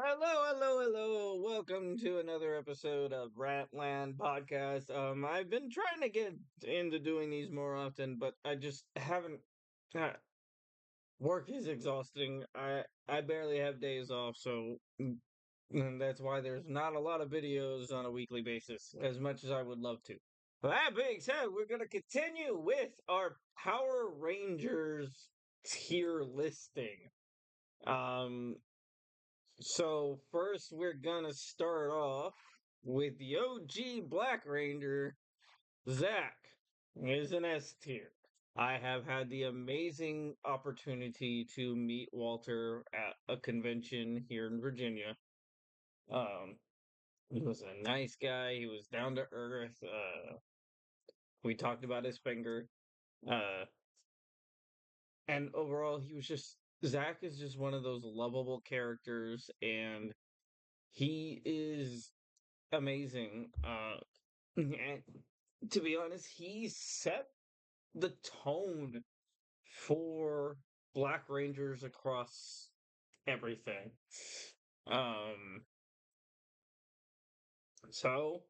Hello. Welcome to another episode of Ratland Podcast. I've been trying to get into doing these more often, but I just haven't. Uh, Work is exhausting. I barely have days off, so and that's why there's not a lot of videos on a weekly basis, as much as I would love to. That being said, we're gonna continue with our Power Rangers tier listing. Um, So first, we're gonna start off with the OG Black Ranger, Zach. Is an S tier. I have had the amazing opportunity to meet Walter at a convention here in Virginia. Um, he was a nice guy. He was down to earth. We talked about his finger. Uh, and overall, he was just Zach is just one of those lovable characters, and he is amazing. And to be honest, he set the tone for Black Rangers across everything. Um, so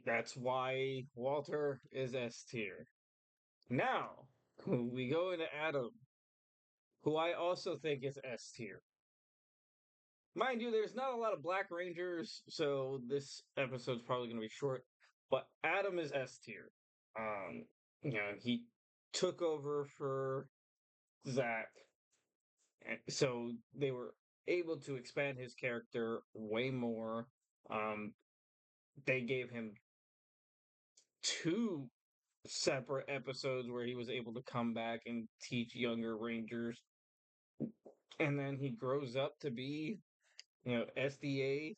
that's why Walter is S tier. Now we go into Adam, who I also think is S tier. Mind you, there's not a lot of Black Rangers, so this episode's probably going to be short. But Adam is S tier. Um, he took over for Zach, and so they were able to expand his character way more. Um, they gave him two separate episodes where he was able to come back and teach younger Rangers, and then he grows up to be, SDA,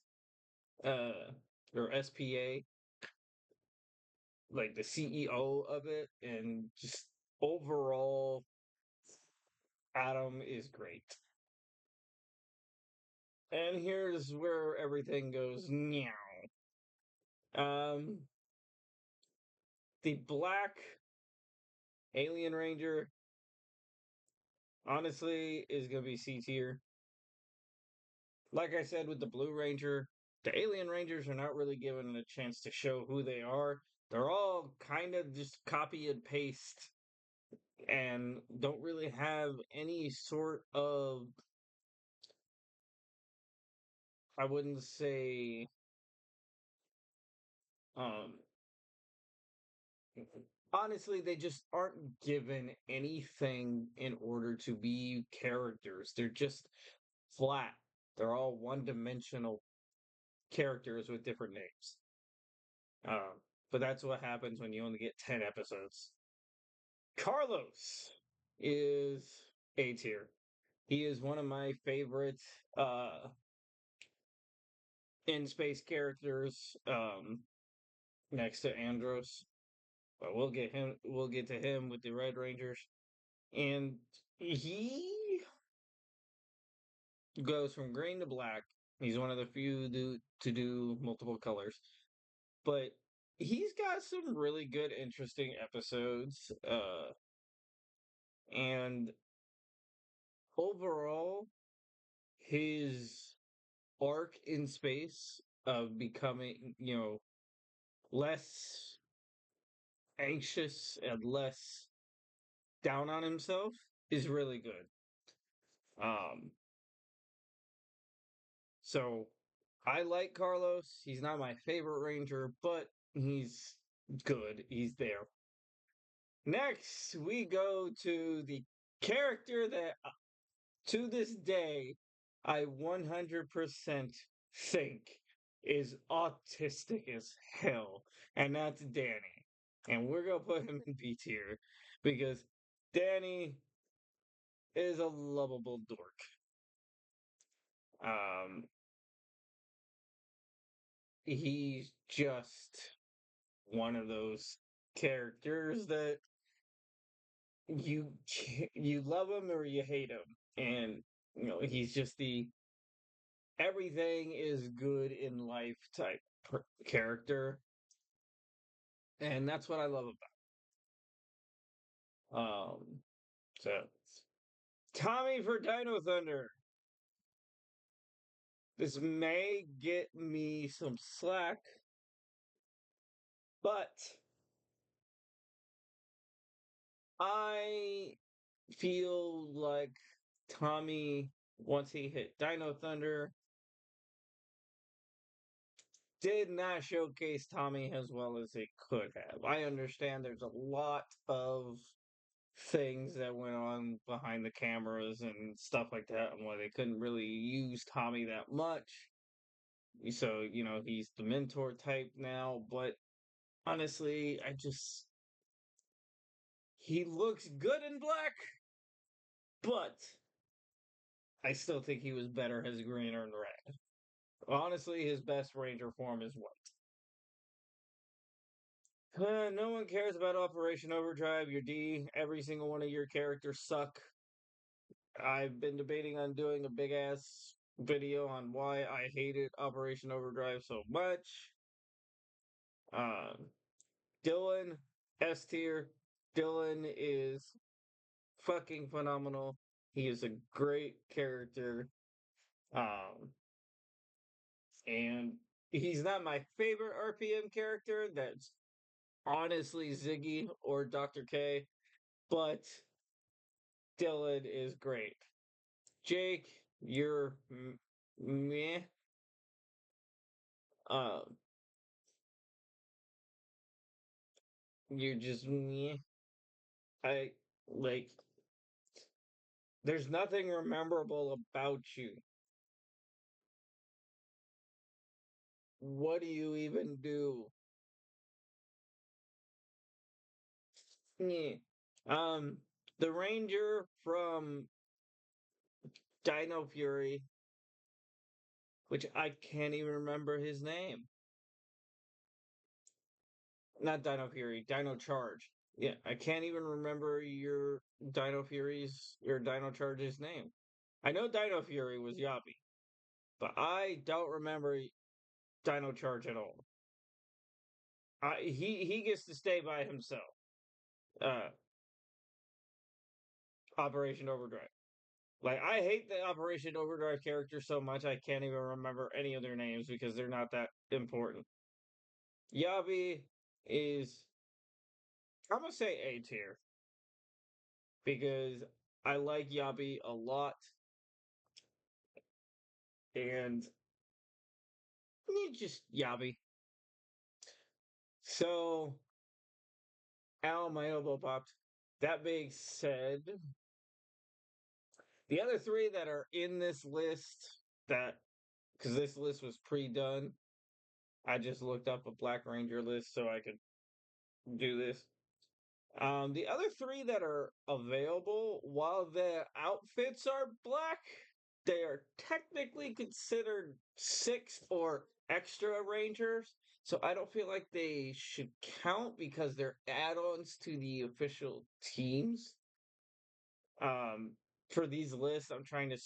or SPA, like the CEO of it, and just overall, Adam is great. And here's where everything goes meow. Um, the Black Alien Ranger, honestly, is gonna be C tier. Like I said with the Blue Ranger, the Alien Rangers are not really given a chance to show who they are. They're all kind of just copy and paste and don't really have any sort of, I wouldn't say, um, honestly, they just aren't given anything in order to be characters. They're just flat. They're all one-dimensional characters with different names. But that's what happens when you only get 10 episodes. Carlos is A tier. He is one of my favorite uh in space characters, next to Andros. But we'll get to him with the Red Rangers. And he goes from green to black. He's one of the few to do multiple colors. But he's got some really good, interesting episodes. And overall, his arc in space of becoming, less anxious and less down on himself is really good. Um, so I like Carlos. He's not my favorite Ranger, but he's good. He's there. Next, we go to the character that to this day I 100% think is autistic as hell, and that's Danny. And we're gonna put him in B tier because Danny is a lovable dork. Um, he's just one of those characters that you love him or you hate him, and he's just the everything is good in life type character, and that's what I love about. So Tommy for Dino Thunder. This may get me some slack, but I feel like Tommy, once he hit Dino Thunder, did not showcase Tommy as well as it could have. I understand there's a lot of things that went on behind the cameras and stuff like that, and why they couldn't really use Tommy that much. So, he's the mentor type now, but honestly, he looks good in black, but I still think he was better as green or in red. Honestly, his best Ranger form is white. No one cares about Operation Overdrive. Your D, every single one of your characters suck. I've been debating on doing a big ass video on why I hated Operation Overdrive so much. Uh, Dylan, S tier. Dylan is fucking phenomenal. He is a great character. Um, and he's not my favorite RPM character. That's honestly Ziggy or Dr. K, but Dylan is great. Jake, you're meh. Uh, you're just meh. I like. There's nothing memorable about you. What do you even do? Meh. Um, the Ranger from Dino Fury, which I can't even remember his name. Not Dino Fury, Dino Charge. Yeah, I can't even remember your Dino Charge's name. I know Dino Fury was Yabi, but I don't remember Dino Charge at all. He gets to stay by himself. Uh, Operation Overdrive. Like I hate the Operation Overdrive characters so much I can't even remember any of their names because they're not that important. Yabi is I'm gonna say A tier because I like Yabi a lot and just Yabi. So ow, my elbow popped. That being said, the other three that are in this list that because this list was pre-done, I just looked up a Black Ranger list so I could do this. The other three that are available, while the outfits are black, they are technically considered six or extra rangers. So I don't feel like they should count because they're add-ons to the official teams. Um, for these lists, I'm trying to,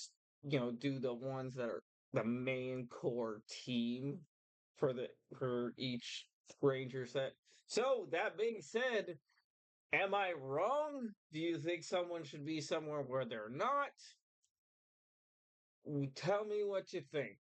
do the ones that are the main core team for each ranger set. So that being said, am I wrong? Do you think someone should be somewhere where they're not? Tell me what you think.